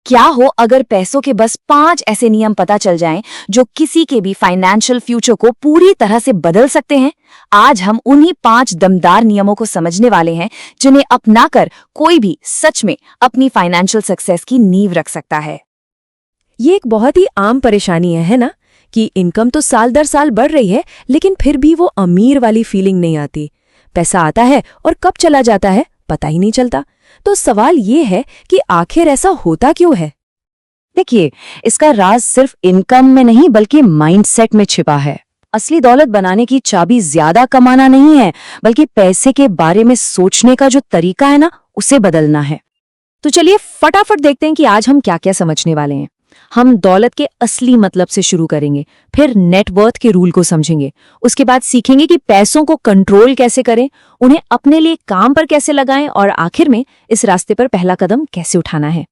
क्या हो अगर पैसों के बस 5 ऐसे नियम पता चल जाएं जो किसी के भी फाइनेंशियल फ्यूचर को पूरी तरह से बदल सकते हैं। आज हम उन्हीं 5 दमदार नियमों को समझने वाले हैं जिन्हें अपनाकर कोई भी सच में अपनी फाइनेंशियल सक्सेस की नींव रख सकता है। ये एक बहुत ही आम परेशानी है ना, कि इनकम तो साल दर साल बढ़ रही है लेकिन फिर भी वो अमीर वाली फीलिंग नहीं आती। पैसा आता है और कब चला जाता है पता ही नहीं चलता। तो सवाल ये है कि आखिर ऐसा होता क्यों है? देखिए, इसका राज सिर्फ इनकम में नहीं बल्कि माइंडसेट में छिपा है। असली दौलत बनाने की चाबी ज्यादा कमाना नहीं है, बल्कि पैसे के बारे में सोचने का जो तरीका है ना, उसे बदलना है। तो चलिए फटाफट देखते हैं कि आज हम क्या क्या समझने वाले हैं। हम दौलत के असली मतलब से शुरू करेंगे, फिर नेटवर्थ के रूल को समझेंगे, उसके बाद सीखेंगे कि पैसों को कंट्रोल कैसे करें, उन्हें अपने लिए काम पर कैसे लगाएं और आखिर में इस रास्ते पर पहला कदम कैसे उठाना है।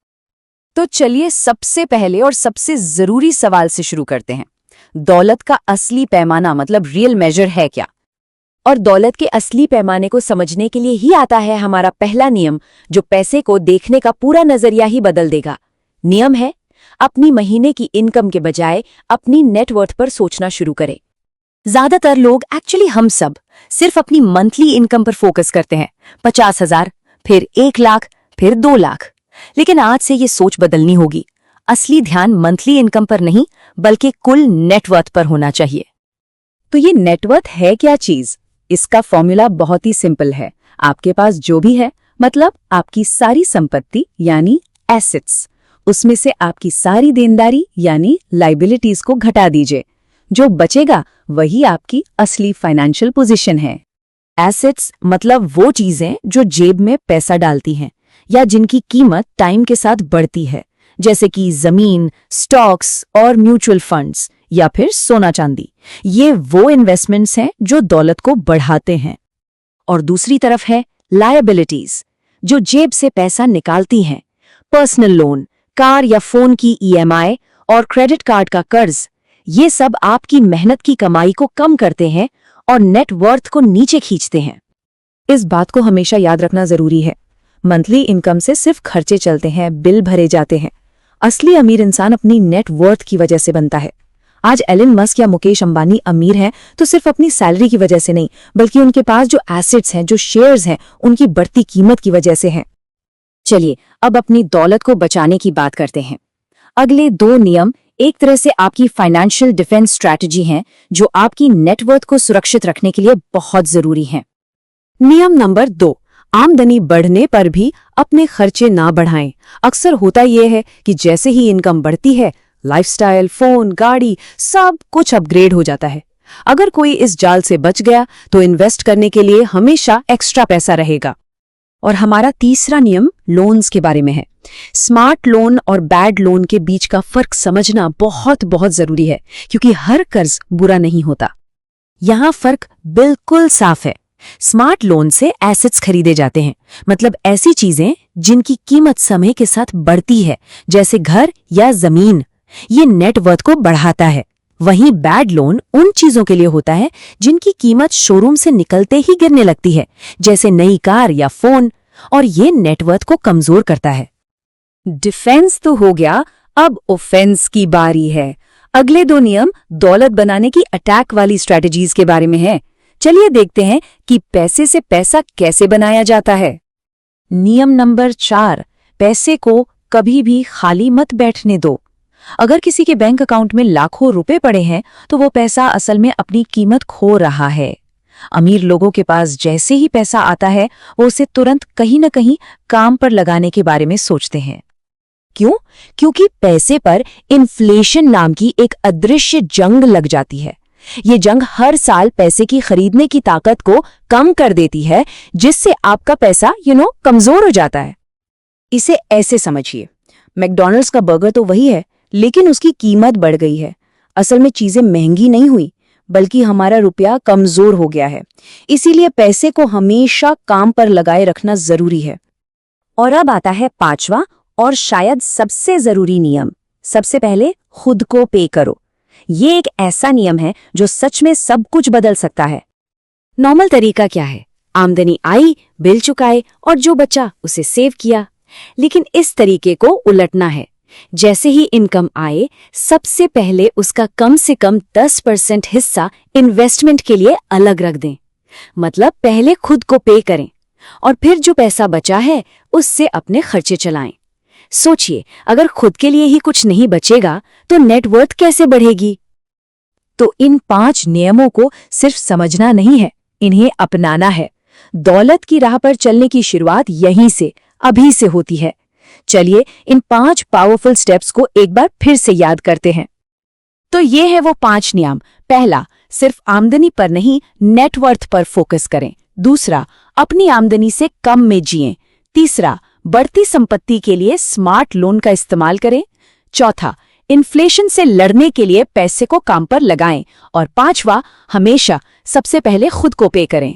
तो चलिए सबसे पहले और सबसे जरूरी सवाल से शुरू करते हैं। दौलत का असली पैमाना मतलब रियल मेजर है क्या? और दौलत के असली पैमाने को समझने के लिए ही आता है हमारा पहला नियम, जो पैसे को देखने का पूरा नजरिया ही बदल देगा। नियम है, अपनी महीने की इनकम के बजाय अपनी नेटवर्थ पर सोचना शुरू करें। ज्यादातर लोग, एक्चुअली हम सब, सिर्फ अपनी मंथली इनकम पर फोकस करते हैं। 50,000, फिर 1 लाख, फिर 2 लाख। लेकिन आज से ये सोच बदलनी होगी। असली ध्यान मंथली इनकम पर नहीं बल्कि कुल नेटवर्थ पर होना चाहिए। तो ये नेटवर्थ है क्या चीज? इसका फॉर्मूला बहुत ही सिंपल है। आपके पास जो भी है, मतलब आपकी सारी संपत्ति यानी एसेट्स, उसमें से आपकी सारी देनदारी यानी लाइबिलिटीज को घटा दीजिए। जो बचेगा वही आपकी असली फाइनेंशियल पोजीशन है। एसेट्स मतलब वो चीजें जो जेब में पैसा डालती हैं या जिनकी कीमत टाइम के साथ बढ़ती है, जैसे कि जमीन, स्टॉक्स और म्यूचुअल फंड्स या फिर सोना चांदी। ये वो इन्वेस्टमेंट्स हैं जो दौलत को बढ़ाते हैं। और दूसरी तरफ है लायबिलिटीज, जो जेब से पैसा निकालती हैं। पर्सनल लोन, कार या फोन की ईएमआई और क्रेडिट कार्ड का कर्ज, ये सब आपकी मेहनत की कमाई को कम करते हैं और नेटवर्थ को नीचे खींचते हैं। इस बात को हमेशा याद रखना जरूरी है। मंथली इनकम से सिर्फ खर्चे चलते हैं, बिल भरे जाते हैं। असली अमीर इंसान अपनी नेटवर्थ की वजह से बनता है। आज एलन मस्क या मुकेश अंबानी अमीर हैं तो सिर्फ अपनी सैलरी की वजह से नहीं, बल्कि उनके पास जो एसेट्स हैं, जो शेयर्स हैं, उनकी बढ़ती कीमत की वजह से हैं। चलिए अब अपनी दौलत को बचाने की बात करते हैं। अगले 2 नियम एक तरह से आपकी फाइनेंशियल डिफेंस स्ट्रैटेजी हैं, जो आपकी नेटवर्थ को सुरक्षित रखने के लिए बहुत जरूरी हैं। नियम नंबर 2, आमदनी बढ़ने पर भी अपने खर्चे ना बढ़ाएं। अक्सर होता यह है कि जैसे ही इनकम बढ़ती है, लाइफस्टाइल, फोन, गाड़ी, सब कुछ अपग्रेड हो जाता है। अगर कोई इस जाल से बच गया तो इन्वेस्ट करने के लिए हमेशा एक्स्ट्रा पैसा रहेगा। और हमारा तीसरा नियम लोन्स के बारे में है। स्मार्ट लोन और बैड लोन के बीच का फर्क समझना बहुत बहुत जरूरी है, क्योंकि हर कर्ज बुरा नहीं होता। यहाँ फर्क बिल्कुल साफ है। स्मार्ट लोन से एसेट्स खरीदे जाते हैं, मतलब ऐसी चीजें जिनकी कीमत समय के साथ बढ़ती है, जैसे घर या जमीन। ये नेटवर्थ को बढ़ाता है। वहीं बैड लोन उन चीजों के लिए होता है जिनकी कीमत शोरूम से निकलते ही गिरने लगती है, जैसे नई कार या फोन, और ये नेटवर्थ को कमजोर करता है। डिफेंस तो हो गया, अब ऑफेंस की बारी है। अगले 2 नियम दौलत बनाने की अटैक वाली स्ट्रैटेजीज के बारे में है। चलिए देखते हैं कि पैसे से पैसा कैसे बनाया जाता है। नियम नंबर 4, पैसे को कभी भी खाली मत बैठने दो। अगर किसी के बैंक अकाउंट में लाखों रुपए पड़े हैं तो वो पैसा असल में अपनी कीमत खो रहा है। अमीर लोगों के पास जैसे ही पैसा आता है, वो उसे तुरंत कहीं न कहीं काम पर लगाने के बारे में सोचते हैं। क्यों? क्योंकि पैसे पर इन्फ्लेशन नाम की एक अदृश्य जंग लग जाती है। ये जंग हर साल पैसे की खरीदने की ताकत को कम कर देती है, जिससे आपका पैसा कमजोर हो जाता है। इसे ऐसे समझिए, मैकडॉनल्ड्स का बर्गर तो वही है, लेकिन उसकी कीमत बढ़ गई है। असल में चीजें महंगी नहीं हुई, बल्कि हमारा रुपया कमजोर हो गया है। इसीलिए पैसे को हमेशा काम पर लगाए रखना जरूरी है। और अब आता है 5वां और शायद सबसे जरूरी नियम। सबसे पहले खुद को पे करो। ये एक ऐसा नियम है जो सच में सब कुछ बदल सकता है। नॉर्मल तरीका क्या है? आमदनी आई, बिल चुकाए और जो बचा उसे सेव किया। लेकिन इस तरीके को उलटना है। जैसे ही इनकम आए, सबसे पहले उसका कम से कम 10% हिस्सा इन्वेस्टमेंट के लिए अलग रख दें। मतलब पहले खुद को पे करें और फिर जो पैसा बचा है उससे अपने खर्चे चलाएं। सोचिए, अगर खुद के लिए ही कुछ नहीं बचेगा तो नेटवर्थ कैसे बढ़ेगी? तो इन 5 नियमों को सिर्फ समझना नहीं है, इन्हें अपनाना है। दौलत की राह पर चलने की शुरुआत यहीं से, अभी से होती है। चलिए इन 5 पावरफुल स्टेप्स को एक बार फिर से याद करते हैं। तो ये है वो 5 नियम। पहला, सिर्फ आमदनी पर नहीं, नेटवर्थ पर फोकस करें। दूसरा, अपनी आमदनी से कम में जिएं। तीसरा, बढ़ती संपत्ति के लिए स्मार्ट लोन का इस्तेमाल करें। चौथा, इन्फ्लेशन से लड़ने के लिए पैसे को काम पर लगाएं। और पांचवा, हमेशा सबसे पहले खुद को पे करें।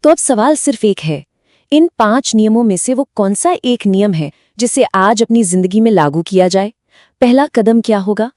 तो अब सवाल सिर्फ एक है, इन 5 नियमों में से वो कौन सा एक नियम है जिसे आज अपनी जिंदगी में लागू किया जाए? पहला कदम क्या होगा?